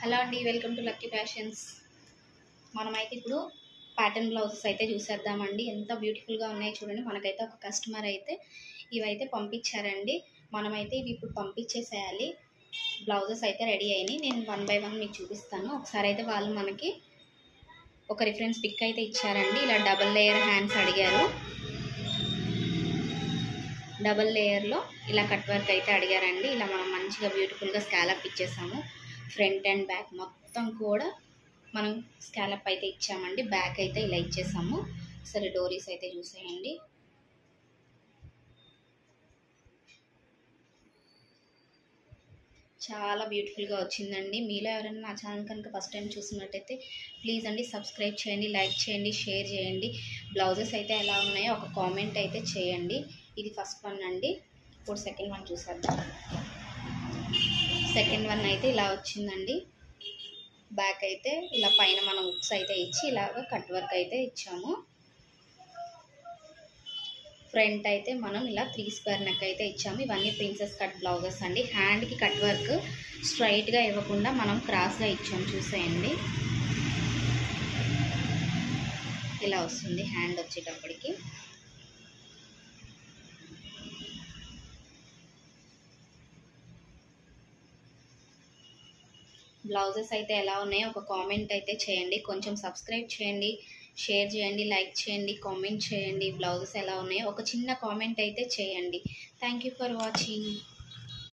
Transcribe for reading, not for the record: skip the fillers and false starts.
Hello అండి, welcome to lucky fashions. మనమైతే ఇప్పుడు ప్యాటర్న్ బ్లౌజెస్ అయితే చూసేద్దామండి. ఎంత బ్యూటిఫుల్గా ఉన్నాయో చూడండి. మనకైతే ఒక కస్టమర్ అయితే ఇవైతే పంపించారండి. మనమైతే ఇవి ఇప్పుడు పంపించేసేయాలి. బ్లౌజెస్ అయితే రెడీ అయినాయి. నేను 1 by 1 మీకు చూపిస్తాను. ఒకసారి అయితే వాళ్ళు మనకి ఒక రిఫరెన్స్ పిక్ అయితే ఇచ్చారండి. ఇలా డబుల్ లేయర్ హ్యాండ్స్ అడిగారు. డబుల్ లేయర్లో ఇలా కట్ వర్క్ అయితే అడిగారండి. ఇలా మనం మంచిగా బ్యూటిఫుల్గా స్కాలప్ ఇచ్చేసాము. ఫ్రంట్ అండ్ బ్యాక్ మొత్తం కూడా మనం స్కాలప్ అయితే ఇచ్చామండి. బ్యాక్ అయితే ఇలా ఇచ్చేసాము. సరే డోరీస్ అయితే చూసేయండి. చాలా బ్యూటిఫుల్గా వచ్చిందండి. మీలో ఎవరైనా నా ఛానల్ కనుక ఫస్ట్ టైం చూసినట్టయితే ప్లీజ్ అండి సబ్స్క్రైబ్ చేయండి, లైక్ చేయండి, షేర్ చేయండి. బ్లౌజెస్ అయితే ఎలా ఉన్నాయో ఒక కామెంట్ అయితే చేయండి. ఇది ఫస్ట్ వన్ అండి. ఇప్పుడు సెకండ్ వన్ చూసేద్దాం. సెకండ్ వన్ అయితే ఇలా వచ్చిందండి. బ్యాక్ అయితే ఇలా పైన మనం ఉక్స్ అయితే ఇచ్చి ఇలాగ కట్ వర్క్ అయితే ఇచ్చాము. ఫ్రంట్ అయితే మనం ఇలా 3 స్క్వేర్ నెక్ అయితే ఇచ్చాము. ఇవన్నీ ప్రిన్సెస్ కట్ బ్లౌజెస్ అండి. హ్యాండ్కి కట్ వర్క్ స్ట్రైట్గా ఇవ్వకుండా మనం క్రాస్గా ఇచ్చాము. చూసేయండి, ఇలా వస్తుంది హ్యాండ్ వచ్చేటప్పటికి. బ్లౌజెస్ అయితే ఎలా ఉన్నాయో ఒక కామెంట్ అయితే చేయండి. కొంచెం సబ్స్క్రైబ్ చేయండి, షేర్ చేయండి, లైక్ చేయండి, కామెంట్ చేయండి. బ్లౌజెస్ ఎలా ఉన్నాయో ఒక చిన్న కామెంట్ అయితే చేయండి. Thank you for watching.